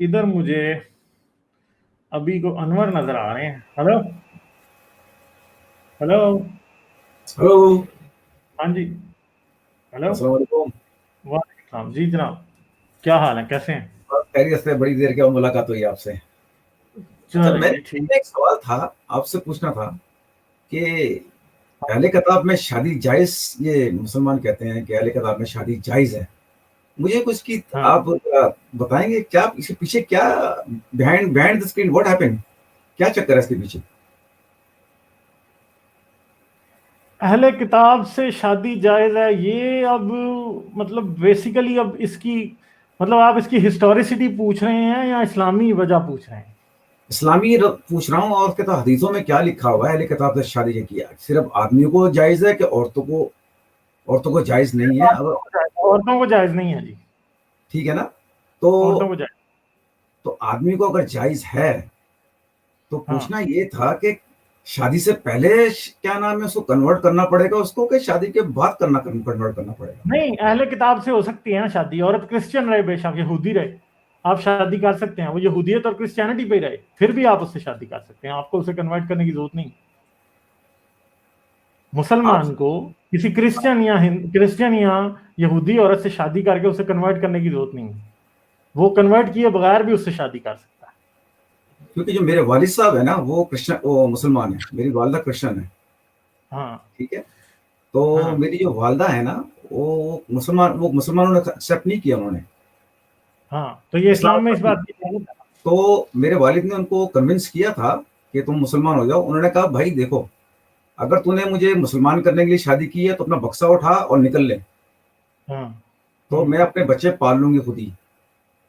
इधर मुझे अभी को अनवर नजर आ रहे हैं। Hello hello. हेलो। हाँ जी। हेलो। अस्सलाम वालेकुम। वालेकुम जी जनाब, क्या हाल है, कैसे हैं? खैरियत से, बड़ी देर के बाद मुलाकात हुई आपसे। अच्छा, चले जी ठीक। मेरा एक सवाल था, आपसे पूछना था कि अहले किताब में शादी जायज़, ये मुसलमान कहते हैं कि अहले किताब में शादी जायज़ है। मुझे कुछ की हाँ, आप बताएँगे क्या इसके पीछे क्या behind behind the screen what happened? क्या चक्कर है इसके पीछे? अहले किताब से शादी जायज़ है ये अब, मतलब बेसिकली अब इसकी, मतलब आप इसकी हिस्टोरिसिटी पूछ रहे हैं या इस्लामी वजह पूछ रहे हैं? इस्लामी पूछ रहा हूँ, और कहता हदीसों में क्या लिखा हुआ है अहले किताब से शादी किया? सिर्फ आदमियों को जायज़ है कि औरतों को जायज़ नहीं है? अगर औरतों को जायज़ नहीं है जी। ठीक है ना? तो औरतों को जायज़। तो आदमी को अगर जायज़ है, तो हाँ, पूछना ये था कि शादी से पहले क्या नाम है, उसको कन्वर्ट करना पड़ेगा उसको, कि शादी के बाद कन्वर्ट करना पड़ेगा? नहीं, अहले किताब से हो सकती है ना शादी, औरत क्रिश्चियन रहे, बेशक यहूदी रहे, आप शादी कर सकते हैं। वो यहूदियत और क्रिश्चियनिटी पे रहे, फिर भी आप उससे शादी कर सकते हैं, आपको उसे कन्वर्ट करने की जरूरत नहीं। आप मुसलमान को किसी क्रिश्चियन या यहूदी औरत से शादी करके उसे कन्वर्ट करने की जरूरत नहीं है। वो कन्वर्ट किए बगैर भी उससे शादी कर सकता है। क्योंकि जो मेरे वालिद साहब है ना, वो मुसलमान है, मेरी वालदा क्रिश्चियन है। हाँ ठीक है। तो हाँ मेरी जो वालदा है ना, वो मुसलमानों ने एक्सेप्ट नहीं किया, उन्होंने हाँ, तो ये इस्लाम इस्लाम में इस पढ़ी। बात की इजाजत है। तो मेरे वालिद ने उनको कन्विंस किया था कि तुम मुसलमान हो जाओ। उन्होंने कहा भाई देखो, अगर तूने मुझे मुसलमान करने के लिए शादी की है तो अपना बक्सा उठा और निकल ले, हाँ तो मैं अपने बच्चे पाल लूंगी खुद ही।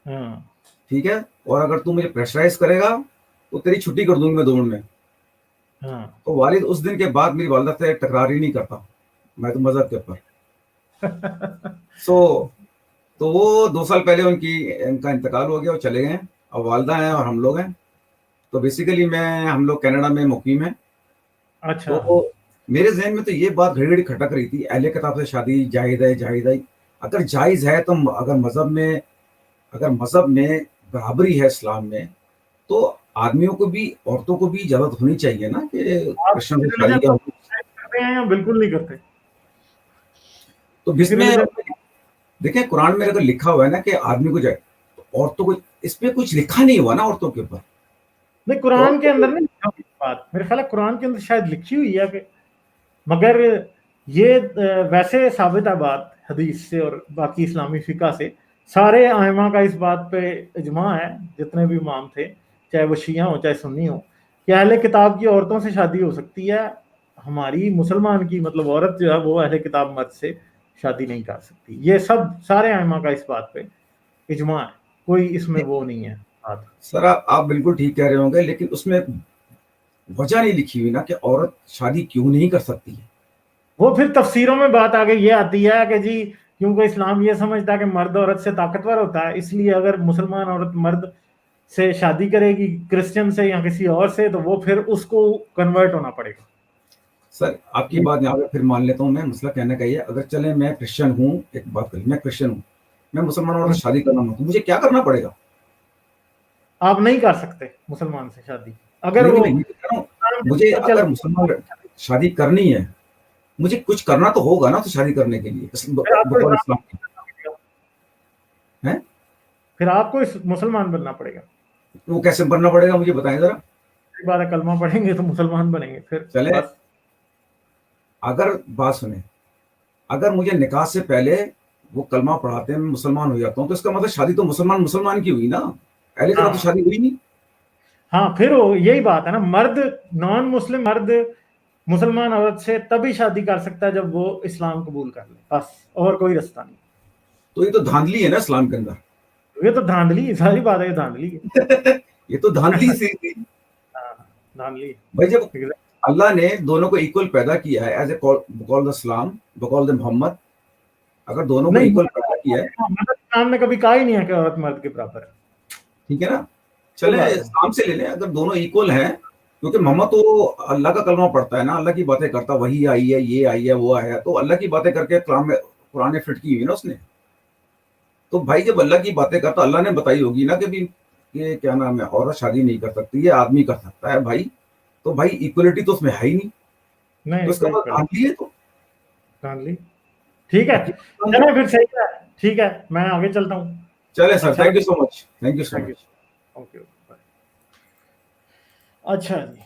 हाँ ठीक है। और अगर तू मुझे प्रेशराइज करेगा तो तेरी छुट्टी कर दूंगी मैं 2 मिनट में। हाँ। तो वालिद उस दिन के बाद मेरी वालदा से तकरार ही नहीं करता, मैं तो मज़हब के ऊपर। सो तो वो 2 साल पहले इनका इंतकाल हो गया, वो चले गए हैं। अब वालदा हैं और हम लोग हैं। तो बेसिकली मैं हम लोग कनाडा में मुकीम हैं। अच्छा। तो मेरे ज़हन में तो ये बात घड़ी-घड़ी खटक रही थी, अहले किताब से शादी जायज़ है, जायज़ है। अगर जायज़ है तो अगर मज़हब में बराबरी है इस्लाम में, तो आदमियों को भी, औरतों को भी इजाज़त होनी चाहिए ना कि आप कृष्ण से शादी रिलीजन क्या को हो। करते हैं या बिल्कुल नहीं करते? तो किसी इसमें रिलीजन। देखिए, कुरान में अगर लिखा हुआ है ना कि आदमी को जाए, तो औरतों को, इस पे कुछ लिखा नहीं हुआ ना औरतों के ऊपर। नहीं, तो कुरान के औरतों अंदर को नहीं लिखा हुआ ये बात, मेरे ख्याल है कुरान के अंदर शायद लिखी हुई है कि, मगर ये वैसे साबित है बात हदीस से और बाकी इस्लामी फिका से। सारे आइमा का इस बात पे इजमा है, जितने भी इमाम थे, चाहे वो शिया हो चाहे सुन्नी हो, कि अहले किताब की औरतों से शादी हो सकती है। हमारी मुसलमान की मतलब औरत जो है वो अहले किताब मर्द से शादी नहीं कर सकती। ये सब सारे आइमा का इस बात पे इजमा है, कोई इसमें वो नहीं है बात। सर, आप बिल्कुल ठीक कह रहे होंगे, लेकिन उसमें वजह नहीं लिखी हुई ना कि औरत शादी क्यों नहीं कर सकती है। वो फिर तफसीरों में बात आगे ये आती है कि जी, क्योंकि इस्लाम ये समझता है कि मर्द औरत से ताकतवर होता है, इसलिए अगर मुसलमान औरत मर्द से शादी करेगी क्रिश्चियन से या किसी और से, तो वो फिर उसको कन्वर्ट होना पड़ेगा। सर, आपकी ये बात यहाँ पे फिर मान लेता हूँ मैं। मसला कहने का ये है, अगर चले मैं क्रिश्चियन हूँ, एक बात करिए, मैं क्रिश्चियन हूँ, मैं मुसलमान औरत से शादी करना चाहता हूँ, मुझे क्या करना पड़ेगा? आप नहीं कर सकते मुसलमान से शादी, अगर नहीं नहीं, वो मैं ये तो कह रहा हूँ, इस्लाम के मुझे साथ अगर चलती मुसलमान शादी करनी है, मुझे कुछ करना तो होगा ना तो शादी करने के लिए, फिर आपको बकौल इस्लाम इस्लाम की बनना पड़ेगा। है। फिर आपको इस मुसलमान बनना पड़ेगा। वो कैसे बनना पड़ेगा, मुझे बताएं जरा। एक बार कलमा पढ़ेंगे तो मुसलमान बनेंगे फिर चले, बस। अगर बात सुने, अगर मुझे निकाह से पहले वो कलमा पढ़ाते हैं, मैं मुसलमान हो जाता हूँ, तो इसका मतलब शादी तो मुसलमान मुसलमान की हुई ना, अहले के साथ तो हाँ शादी हुई नहीं। हाँ, फिर वो यही बात है ना, मर्द, नॉन मुस्लिम मर्द मुसलमान औरत से तभी शादी कर सकता है जब वो इस्लाम कबूल कर ले, बस, और कोई रास्ता नहीं। तो ये तो धांधली है ना इस्लाम के अंदर। ये तो धांधली है, सारी बात है, ये धांधली है। ये तो धांधली सी थी। हाँ, धांधली है। भाई, जब Exactly। अल्लाह ने दोनों को इक्वल पैदा किया है, एज ए बकौल द इस्लाम, बकौल द मोहम्मद, अगर दोनों को नहीं, इक्वल पैदा किया है, मतलब इस्लाम ने कभी कहा ही नहीं है कि औरत मर्द के बराबर है। ठीक है ना? कोई चले बात नहीं। इस्लाम से ले लें, अगर दोनों इक्वल हैं, क्योंकि मोहम्मद तो अल्लाह का कलमा पढ़ता है ना, अल्लाह की बातें करता, वही आई है, ये आई है, वो आया है, तो अल्लाह की बातें करके कुरान में फिट की हुई है ना उसने। तो भाई, जब अल्लाह की बातें करता, अल्लाह ने बताई होगी ना कि भी कि क्या नाम है, औरत शादी नहीं कर सकती, ये आदमी कर सकता है भाई, तो भाई इक्वलिटी तो उसमें है ही नहीं, नहीं तो इसका कोई मतलब आंधी है। तो जान ली। ठीक है, चलो फिर सही है, ठीक है, मैं आगे चलता हूँ। चले सर, अच्छा, thank you so much, thank you so thank you. Much. Okay, bye. अच्छा जी।